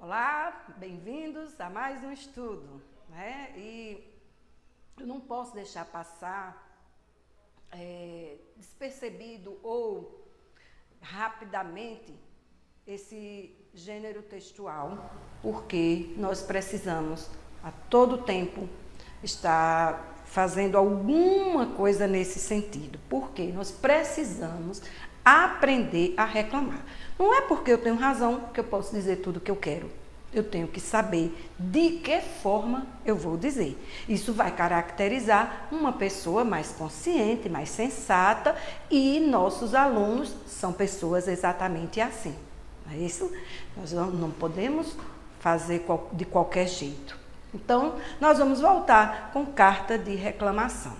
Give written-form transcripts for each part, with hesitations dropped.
Olá, bem-vindos a mais um estudo, né? E eu não posso deixar passar despercebido ou rapidamente esse gênero textual, porque nós precisamos a todo tempo estar fazendo alguma coisa nesse sentido, porque nós precisamos aprender a reclamar. Não é porque eu tenho razão que eu posso dizer tudo o que eu quero. Eu tenho que saber de que forma eu vou dizer. Isso vai caracterizar uma pessoa mais consciente, mais sensata, e nossos alunos são pessoas exatamente assim. Não é isso? Nós não podemos fazer de qualquer jeito. Então, nós vamos voltar com carta de reclamação.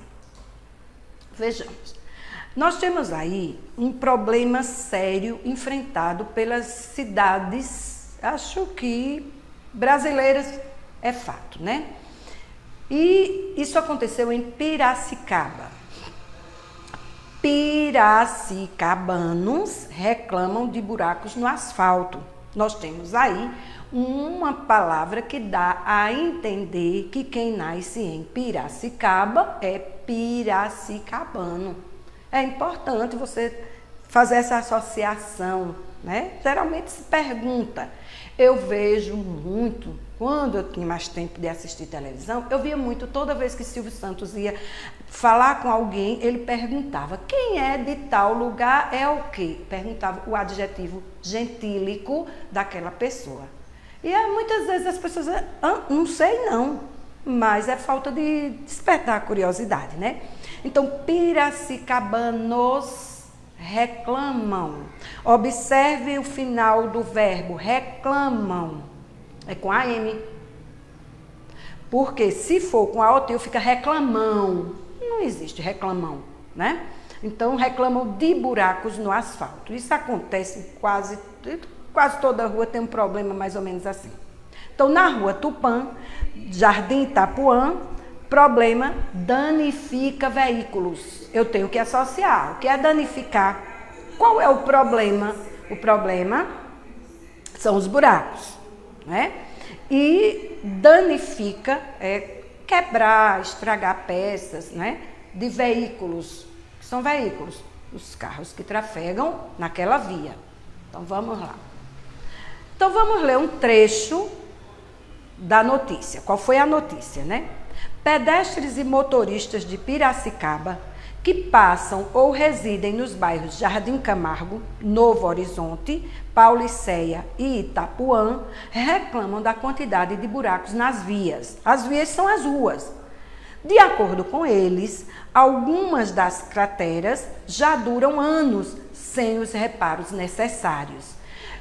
Vejamos. Nós temos aí um problema sério enfrentado pelas cidades, acho que brasileiras é fato, né? E isso aconteceu em Piracicaba. Piracicabanos reclamam de buracos no asfalto. Nós temos aí uma palavra que dá a entender que quem nasce em Piracicaba é piracicabano. É importante você fazer essa associação, né? Geralmente se pergunta. Eu vejo muito, quando eu tinha mais tempo de assistir televisão, eu via muito, toda vez que Silvio Santos ia falar com alguém, ele perguntava, quem é de tal lugar é o quê? Perguntava o adjetivo gentílico daquela pessoa. E muitas vezes as pessoas dizem, não sei não, mas é falta de despertar a curiosidade, né? Então, piracicabanos reclamam. Observe o final do verbo reclamam. É com a M. Porque se for com a OT, fica reclamão. Não existe reclamão, né? Então, reclamam de buracos no asfalto. Isso acontece em quase toda rua, tem um problema mais ou menos assim. Então, na rua Tupã, Jardim Itapuã, problema danifica veículos. Eu tenho que associar. O que é danificar? Qual é o problema? O problema são os buracos, né? E danifica é quebrar, estragar peças, né? De veículos. Que são veículos, os carros que trafegam naquela via. Então vamos lá. Então vamos ler um trecho da notícia. Qual foi a notícia, né? Pedestres e motoristas de Piracicaba que passam ou residem nos bairros Jardim Camargo, Novo Horizonte, Paulicéia e Itapuã reclamam da quantidade de buracos nas vias. As vias são as ruas. De acordo com eles, algumas das crateras já duram anos sem os reparos necessários.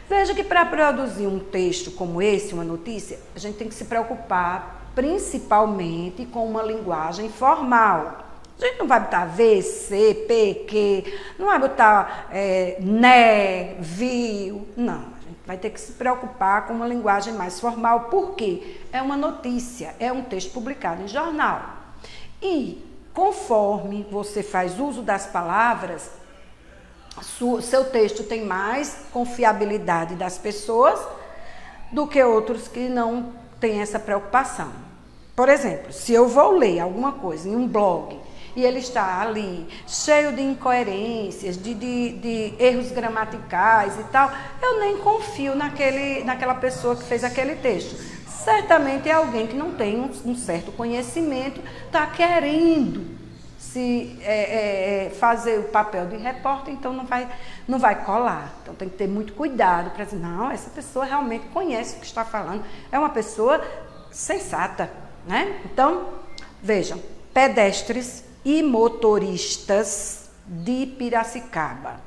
Veja que para produzir um texto como esse, uma notícia, a gente tem que se preocupar principalmente com uma linguagem formal. A gente não vai botar V, C, P, Q, não vai botar né, viu, não. A gente vai ter que se preocupar com uma linguagem mais formal, porque é uma notícia, é um texto publicado em jornal. E conforme você faz uso das palavras, seu texto tem mais confiabilidade das pessoas do que outros que não têm essa preocupação. Por exemplo, se eu vou ler alguma coisa em um blog e ele está ali cheio de incoerências, de erros gramaticais e tal, eu nem confio naquela pessoa que fez aquele texto. Certamente é alguém que não tem um certo conhecimento, está querendo fazer o papel de repórter, então não vai colar. Então tem que ter muito cuidado para dizer, não, essa pessoa realmente conhece o que está falando, é uma pessoa sensata, né? Então, vejam, pedestres e motoristas de Piracicaba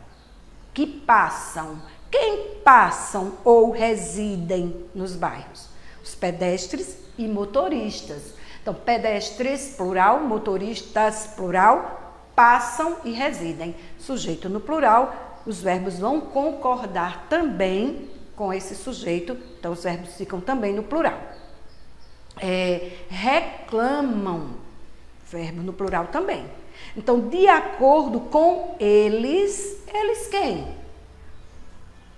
que passam, quem passam ou residem nos bairros? Os pedestres e motoristas. Então, pedestres, plural, motoristas, plural, passam e residem. Sujeito no plural, os verbos vão concordar também com esse sujeito, então os verbos ficam também no plural. Reclamam, verbo no plural também. Então, de acordo com eles quem?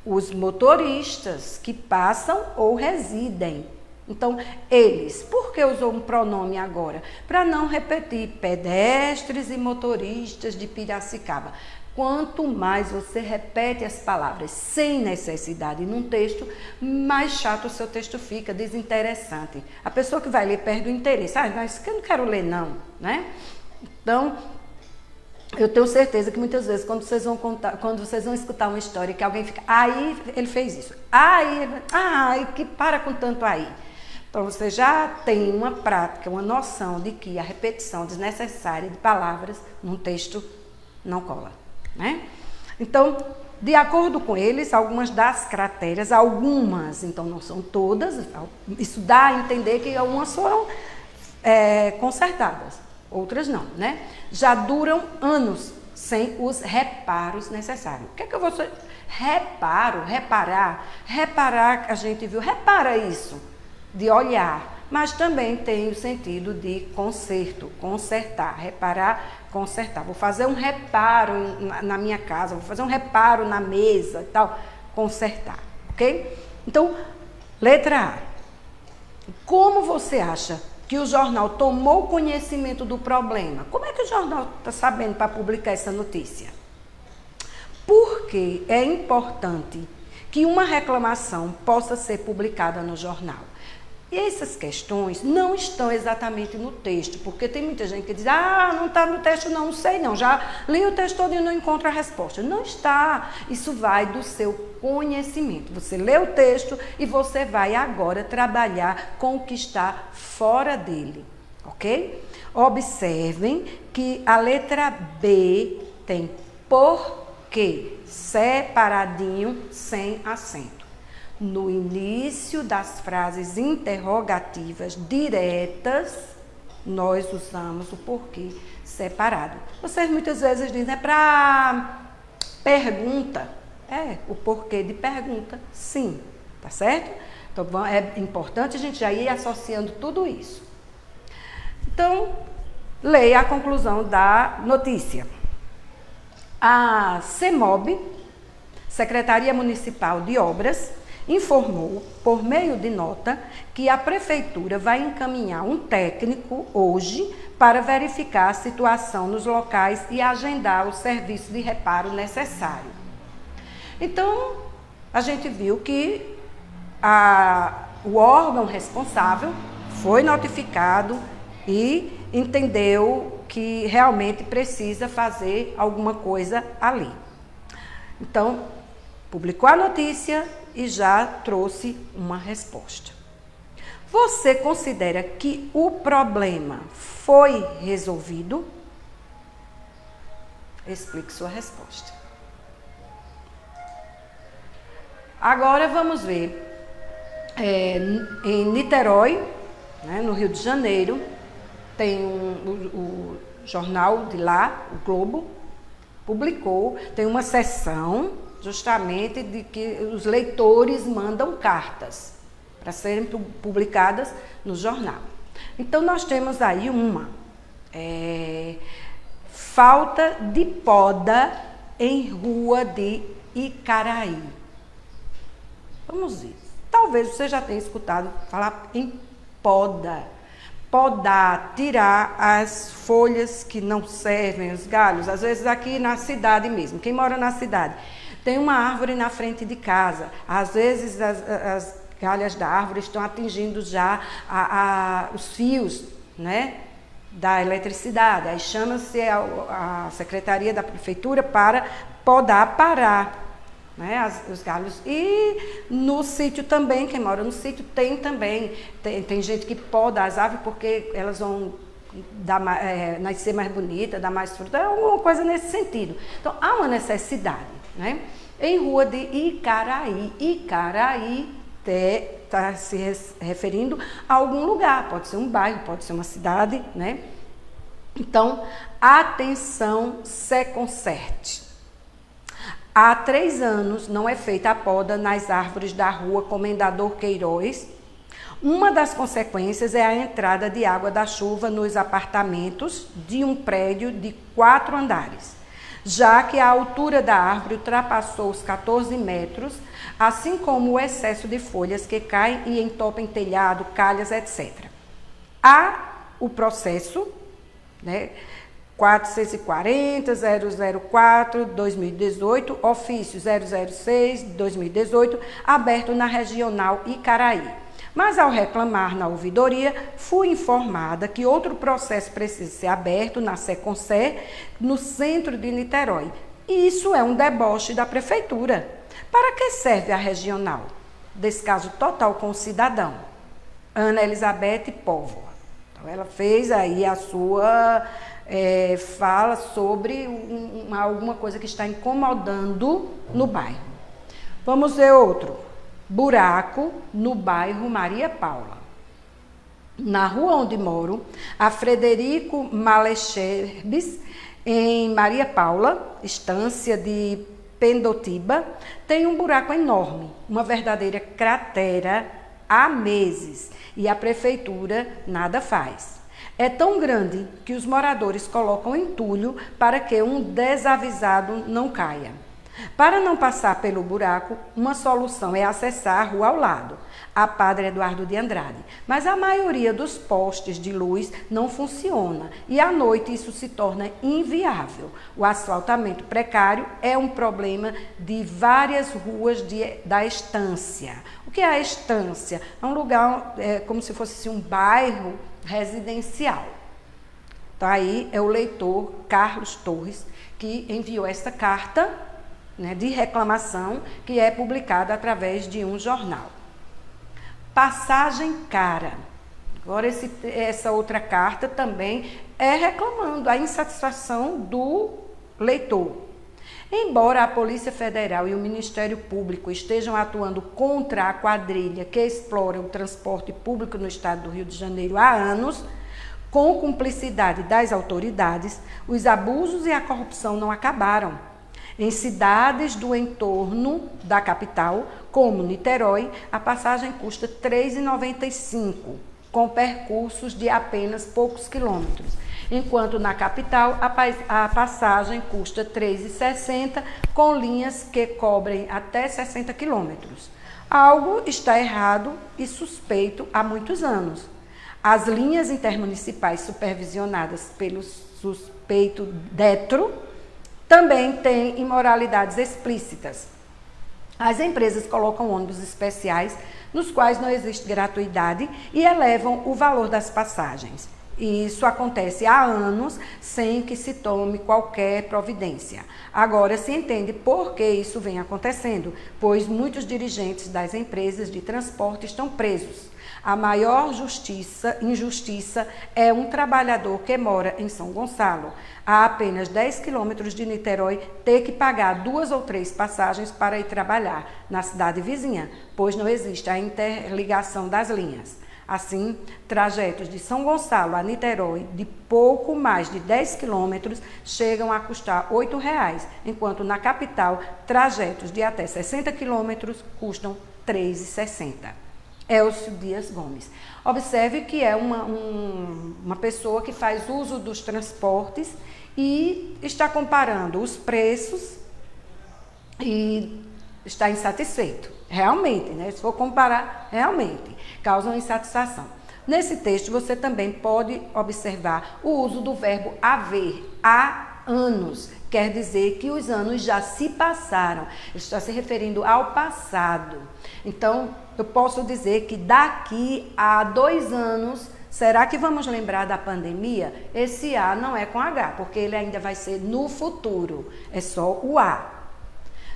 os motoristas que passam ou residem. Então, eles, por que usou um pronome agora? Para não repetir pedestres e motoristas de Piracicaba. Quanto mais você repete as palavras sem necessidade num texto, mais chato o seu texto fica, desinteressante. A pessoa que vai ler perde o interesse. Mas eu não quero ler não, né? Então, eu tenho certeza que muitas vezes, quando vocês vão escutar uma história que alguém fica, aí ele fez isso, que para com tanto aí. Então, você já tem uma prática, uma noção de que a repetição desnecessária de palavras num texto não cola, né? Então, de acordo com eles, algumas das crateras, então não são todas, isso dá a entender que algumas foram consertadas, outras não, né? Já duram anos sem os reparos necessários. O que é que eu vou... Reparar, a gente viu, repara isso, de olhar, mas também tem o sentido de conserto, consertar, reparar, consertar. Vou fazer um reparo na minha casa, vou fazer um reparo na mesa e tal, consertar, ok? Então, letra A. Como você acha que o jornal tomou conhecimento do problema? Como é que o jornal está sabendo para publicar essa notícia? Porque é importante que uma reclamação possa ser publicada no jornal. E essas questões não estão exatamente no texto, porque tem muita gente que diz, não está no texto não sei não, já li o texto todo e não encontro a resposta. Não está, isso vai do seu conhecimento. Você lê o texto e você vai agora trabalhar com o que está fora dele, ok? Observem que a letra B tem porquê, separadinho, sem acento. No início das frases interrogativas diretas, nós usamos o porquê separado. Vocês muitas vezes dizem, para pergunta. O porquê de pergunta, sim, tá certo? Então, é importante a gente já ir associando tudo isso. Então, leia a conclusão da notícia. A CEMOB, Secretaria Municipal de Obras, informou, por meio de nota, que a Prefeitura vai encaminhar um técnico hoje para verificar a situação nos locais e agendar o serviço de reparo necessário. Então, a gente viu que o órgão responsável foi notificado e entendeu que realmente precisa fazer alguma coisa ali. Então, publicou a notícia e já trouxe uma resposta. Você considera que o problema foi resolvido? Explique sua resposta. Agora vamos ver. Em Niterói, né, no Rio de Janeiro, tem o jornal de lá, o Globo, publicou, tem uma seção justamente de que os leitores mandam cartas para serem publicadas no jornal. Então, nós temos aí uma falta de poda em rua de Icaraí. Vamos ver. Talvez você já tenha escutado falar em poda. Podar, tirar as folhas que não servem, os galhos. Às vezes aqui na cidade mesmo, quem mora na cidade, tem uma árvore na frente de casa. Às vezes as galhas da árvore estão atingindo já os fios, né, da eletricidade. Aí chama-se a Secretaria da Prefeitura para podar, parar, né, os galhos. E no sítio também, quem mora no sítio tem também. Tem gente que poda as árvores porque elas vão nascer mais bonita, dar mais fruta, alguma coisa nesse sentido. Então, há uma necessidade, né? Em rua de Icaraí. Icaraí está se referindo a algum lugar, pode ser um bairro, pode ser uma cidade, né? Então, atenção, se conserte. Há 3 anos não é feita a poda nas árvores da rua Comendador Queiroz. Uma das consequências é a entrada de água da chuva nos apartamentos de um prédio de 4 andares. já que a altura da árvore ultrapassou os 14 metros, assim como o excesso de folhas que caem e entopem telhado, calhas, etc. Há o processo, né, 440.004/2018, ofício 006/2018, aberto na Regional Icaraí. Mas ao reclamar na ouvidoria, fui informada que outro processo precisa ser aberto na Seconcer, no centro de Niterói. E isso é um deboche da prefeitura. Para que serve a regional? Descaso total com o cidadão. Ana Elizabeth Póvoa. Então, ela fez aí a sua fala sobre alguma coisa que está incomodando no bairro. Vamos ver outro. Buraco no bairro Maria Paula. Na rua onde moro, a Frederico Malecherbes, em Maria Paula, estância de Pendotiba, tem um buraco enorme, uma verdadeira cratera há meses, e a prefeitura nada faz. É tão grande que os moradores colocam entulho para que um desavisado não caia. Para não passar pelo buraco, uma solução é acessar a rua ao lado, a Padre Eduardo de Andrade. Mas a maioria dos postes de luz não funciona e à noite isso se torna inviável. O asfaltamento precário é um problema de várias ruas da estância. O que é a estância? É um lugar como se fosse um bairro residencial. Então aí é o leitor Carlos Torres que enviou essa carta, né, de reclamação, que é publicada através de um jornal. Passagem cara. Agora essa outra carta também é reclamando a insatisfação do leitor. Embora a Polícia Federal e o Ministério Público estejam atuando contra a quadrilha que explora o transporte público no estado do Rio de Janeiro há anos, com cumplicidade das autoridades, os abusos e a corrupção não acabaram. Em cidades do entorno da capital, como Niterói, a passagem custa R$ 3,95, com percursos de apenas poucos quilômetros, enquanto na capital a passagem custa R$ 3,60, com linhas que cobrem até 60 quilômetros. Algo está errado e suspeito há muitos anos. As linhas intermunicipais supervisionadas pelo suspeito Detro também têm imoralidades explícitas. As empresas colocam ônibus especiais, nos quais não existe gratuidade, e elevam o valor das passagens. E isso acontece há anos, sem que se tome qualquer providência. Agora se entende por que isso vem acontecendo, pois muitos dirigentes das empresas de transporte estão presos. A maior injustiça é um trabalhador que mora em São Gonçalo, a apenas 10 quilômetros de Niterói, ter que pagar 2 ou 3 passagens para ir trabalhar na cidade vizinha, pois não existe a interligação das linhas. Assim, trajetos de São Gonçalo a Niterói, de pouco mais de 10 quilômetros, chegam a custar R$ 8,00, enquanto na capital, trajetos de até 60 quilômetros custam R$ 3,60. Elcio Dias Gomes. Observe que é uma pessoa que faz uso dos transportes e está comparando os preços e está insatisfeito. Realmente, né? Se for comparar, realmente, causa uma insatisfação. Nesse texto, você também pode observar o uso do verbo haver, há anos. Quer dizer que os anos já se passaram. Ele está se referindo ao passado. Então, eu posso dizer que daqui a 2 anos, será que vamos lembrar da pandemia? Esse A não é com H, porque ele ainda vai ser no futuro. É só o A.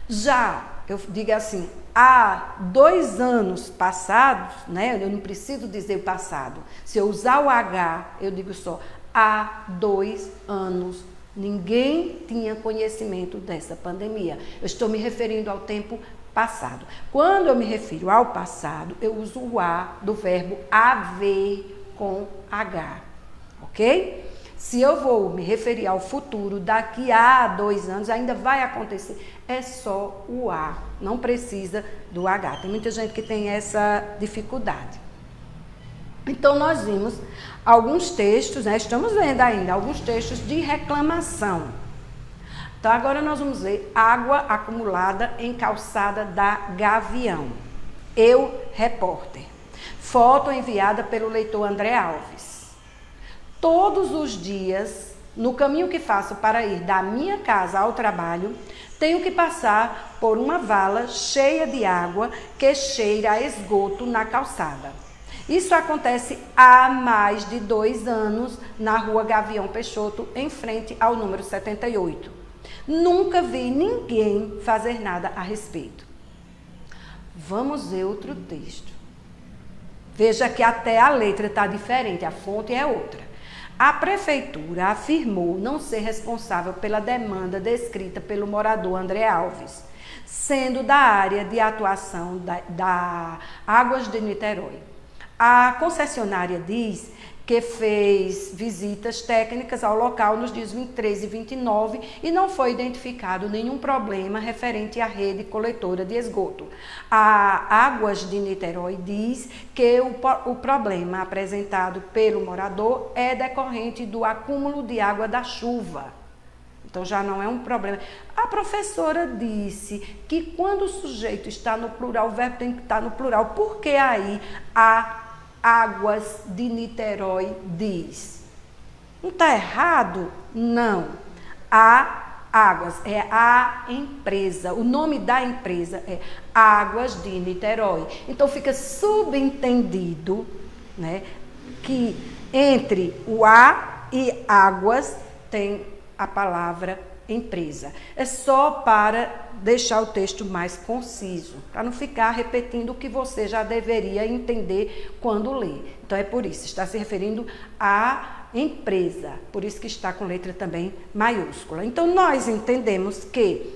Já, eu digo assim, há 2 anos passados, né? Eu não preciso dizer o passado. Se eu usar o H, eu digo só há 2 anos. Ninguém tinha conhecimento dessa pandemia. Eu estou me referindo ao tempo passado. Quando eu me refiro ao passado, eu uso o A do verbo haver com H, ok? Se eu vou me referir ao futuro, daqui a 2 anos, ainda vai acontecer. É só o A, não precisa do H. Tem muita gente que tem essa dificuldade. Então, nós vimos alguns textos, né? Estamos vendo ainda alguns textos de reclamação. Então, agora nós vamos ver água acumulada em calçada da Gavião. Eu, repórter. Foto enviada pelo leitor André Alves. Todos os dias, no caminho que faço para ir da minha casa ao trabalho, tenho que passar por uma vala cheia de água que cheira a esgoto na calçada. Isso acontece há mais de 2 anos na rua Gavião Peixoto, em frente ao número 78. Nunca vi ninguém fazer nada a respeito. Vamos ver outro texto. Veja que até a letra está diferente, a fonte é outra. A prefeitura afirmou não ser responsável pela demanda descrita pelo morador André Alves, sendo da área de atuação da Águas de Niterói. A concessionária diz que fez visitas técnicas ao local nos dias 23 e 29 e não foi identificado nenhum problema referente à rede coletora de esgoto. A Águas de Niterói diz que o problema apresentado pelo morador é decorrente do acúmulo de água da chuva. Então já não é um problema. A professora disse que quando o sujeito está no plural, o verbo tem que estar no plural, porque aí a Águas de Niterói diz. Não está errado? Não. A Águas é a empresa. O nome da empresa é Águas de Niterói. Então fica subentendido, né, que entre o A e Águas tem a palavra empresa. É só para deixar o texto mais conciso, para não ficar repetindo o que você já deveria entender quando lê. Então é por isso, está se referindo à empresa, por isso que está com letra também maiúscula. Então nós entendemos que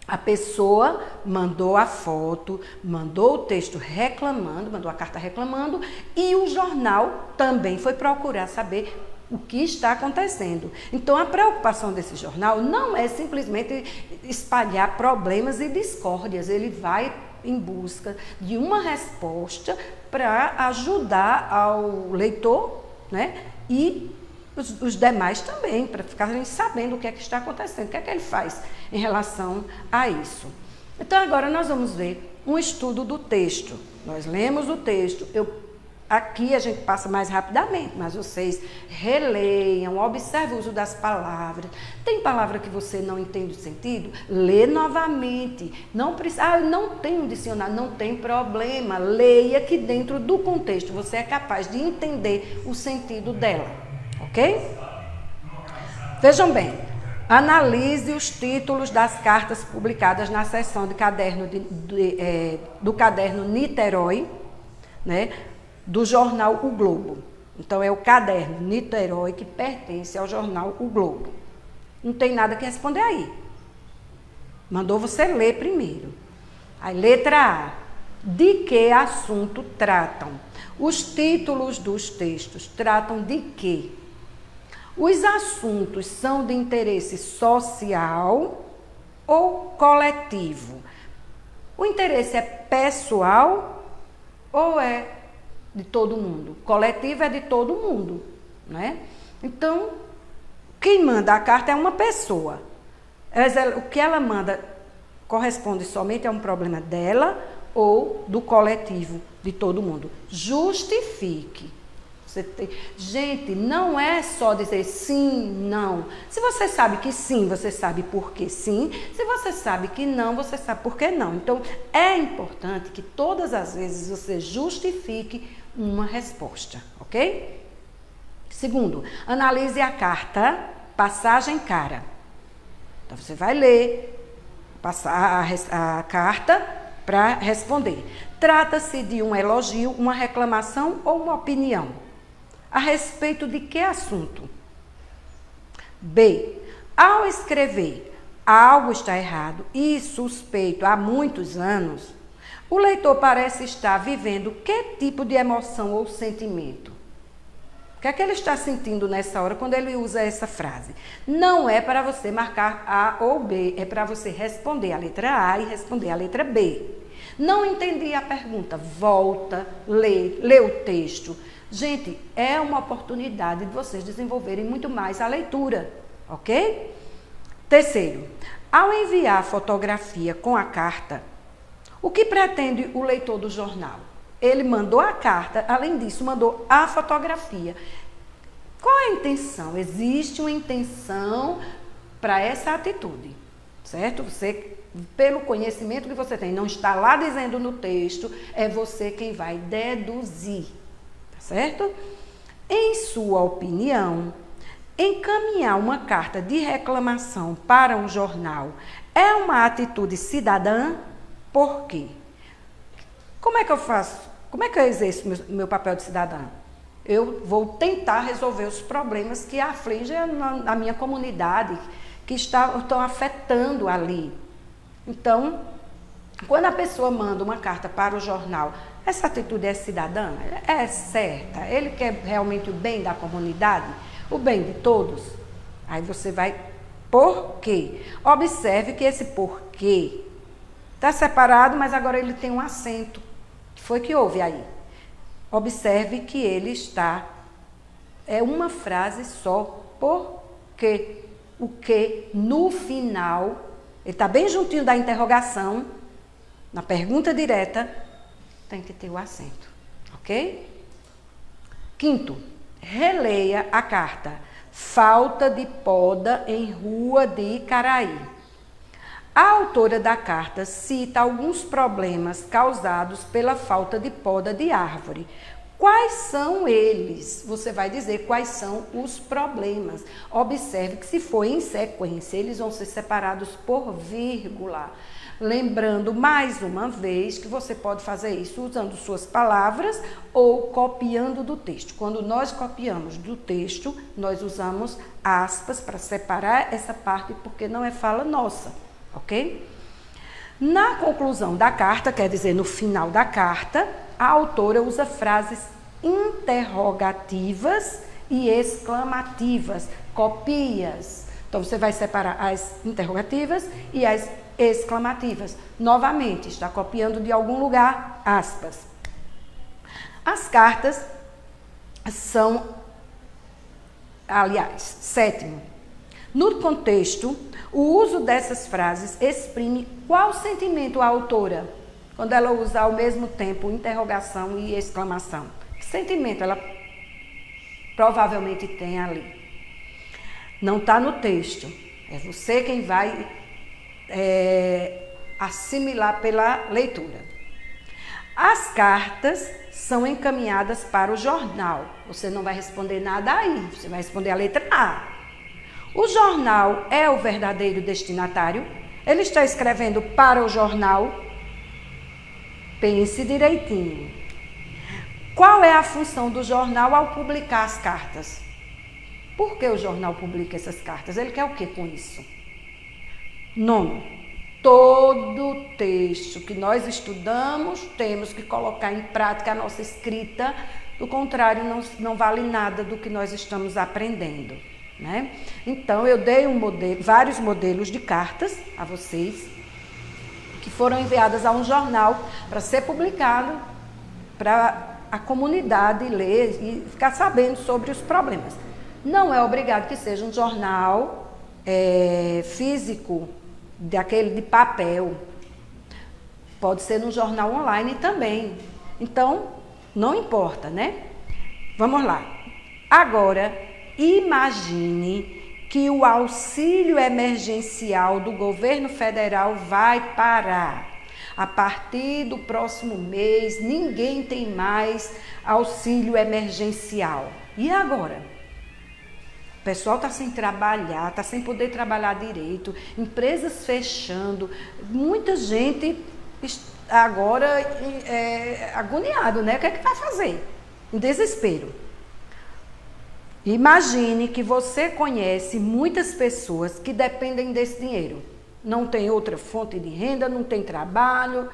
a pessoa mandou a foto, mandou o texto reclamando, mandou a carta reclamando, e o jornal também foi procurar saber o que está acontecendo. Então, a preocupação desse jornal não é simplesmente espalhar problemas e discórdias. Ele vai em busca de uma resposta para ajudar ao leitor, né? E os demais também, para ficarem sabendo o que é que está acontecendo, o que é que ele faz em relação a isso. Então, agora nós vamos ver um estudo do texto. Nós lemos o texto, aqui a gente passa mais rapidamente, mas vocês releiam, observem o uso das palavras. Tem palavra que você não entende o sentido? Lê novamente. Não precisa, eu não tenho um dicionário, não tem problema. Leia que dentro do contexto você é capaz de entender o sentido dela, ok? Vejam bem, analise os títulos das cartas publicadas na seção de caderno do caderno Niterói, né? Do jornal O Globo. Então, é o caderno Niterói que pertence ao jornal O Globo. Não tem nada que responder aí. Mandou você ler primeiro. Aí, letra A. De que assunto tratam? Os títulos dos textos tratam de quê? Os assuntos são de interesse social ou coletivo? O interesse é pessoal ou é de todo mundo? Coletivo é de todo mundo, né? Então, quem manda a carta é uma pessoa. O que ela manda corresponde somente a um problema dela ou do coletivo, de todo mundo. Justifique. Gente, não é só dizer sim, não. Se você sabe que sim, você sabe por que sim. Se você sabe que não, você sabe por que não. Então, é importante que todas as vezes você justifique uma resposta, ok? Segundo, analise a carta, passagem cara. Então, você vai ler a carta para responder. Trata-se de um elogio, uma reclamação ou uma opinião? A respeito de que assunto? B. Ao escrever algo está errado e suspeito há muitos anos, o leitor parece estar vivendo que tipo de emoção ou sentimento? O que é que ele está sentindo nessa hora quando ele usa essa frase? Não é para você marcar A ou B, é para você responder a letra A e responder a letra B. Não entendi a pergunta, volta, lê o texto. Gente, é uma oportunidade de vocês desenvolverem muito mais a leitura, ok? Terceiro, ao enviar a fotografia com a carta, o que pretende o leitor do jornal? Ele mandou a carta, além disso, mandou a fotografia. Qual é a intenção? Existe uma intenção para essa atitude, certo? Você, pelo conhecimento que você tem, não está lá dizendo no texto, é você quem vai deduzir, tá certo? Em sua opinião, encaminhar uma carta de reclamação para um jornal é uma atitude cidadã? Por quê? Como é que eu faço? Como é que eu exerço meu papel de cidadã? Eu vou tentar resolver os problemas que afligem a minha comunidade, que estão afetando ali. Então, quando a pessoa manda uma carta para o jornal, essa atitude é cidadã? É certa? Ele quer realmente o bem da comunidade? O bem de todos? Aí você vai, por quê? Observe que esse porquê está separado, mas agora ele tem um acento. O que foi que houve aí? Observe que ele está, é uma frase só, por quê? O que no final, ele está bem juntinho da interrogação, na pergunta direta, tem que ter o acento, ok? Quinto, releia a carta. Falta de poda em Rua de Icaraí. A autora da carta cita alguns problemas causados pela falta de poda de árvore. Quais são eles? Você vai dizer quais são os problemas. Observe que se for em sequência, eles vão ser separados por vírgula. Lembrando mais uma vez que você pode fazer isso usando suas palavras ou copiando do texto. Quando nós copiamos do texto, nós usamos aspas para separar essa parte porque não é fala nossa. Ok? Na conclusão da carta, quer dizer, no final da carta, a autora usa frases interrogativas e exclamativas, copias. Então, você vai separar as interrogativas e as exclamativas. Novamente, está copiando de algum lugar, aspas. As cartas são, aliás, sétimo, no contexto, o uso dessas frases exprime qual sentimento a autora, quando ela usa ao mesmo tempo interrogação e exclamação. Que sentimento ela provavelmente tem ali? Não está no texto, é você quem vai assimilar pela leitura. As cartas são encaminhadas para o jornal. Você não vai responder nada aí, você vai responder a letra A. O jornal é o verdadeiro destinatário? Ele está escrevendo para o jornal? Pense direitinho. Qual é a função do jornal ao publicar as cartas? Por que o jornal publica essas cartas? Ele quer o que com isso? Nono, todo texto que nós estudamos, temos que colocar em prática a nossa escrita, do contrário, não vale nada do que nós estamos aprendendo. Né? Então, eu dei vários modelos de cartas a vocês, que foram enviadas a um jornal para ser publicado, para a comunidade ler e ficar sabendo sobre os problemas. Não é obrigado que seja um jornal físico, daquele de papel. Pode ser num jornal online também. Então, não importa, né? Vamos lá. Agora, imagine que o auxílio emergencial do governo federal vai parar. A partir do próximo mês, ninguém tem mais auxílio emergencial. E agora? O pessoal está sem trabalhar, está sem poder trabalhar direito, empresas fechando, muita gente agora agoniado, né? O que é que vai fazer? Em desespero. Imagine que você conhece muitas pessoas que dependem desse dinheiro. Não tem outra fonte de renda, não tem trabalho,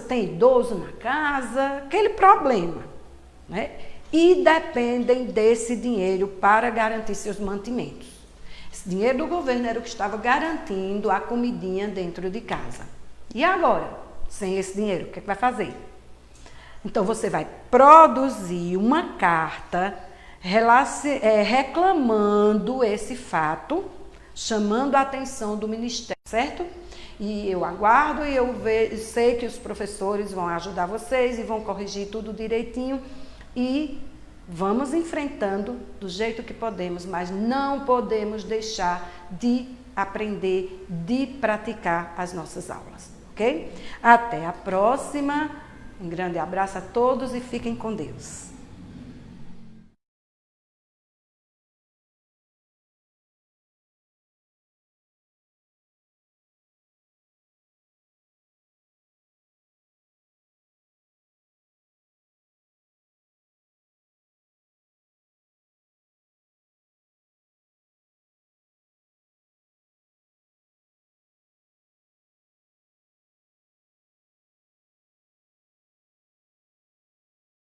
tem idoso na casa, aquele problema, né? E dependem desse dinheiro para garantir seus mantimentos. Esse dinheiro do governo era o que estava garantindo a comidinha dentro de casa. E agora, sem esse dinheiro, o que é que vai fazer? Então, você vai produzir uma carta reclamando esse fato, chamando a atenção do Ministério, certo? E eu aguardo e sei que os professores vão ajudar vocês e vão corrigir tudo direitinho e vamos enfrentando do jeito que podemos, mas não podemos deixar de aprender, de praticar as nossas aulas, ok? Até a próxima, um grande abraço a todos e fiquem com Deus.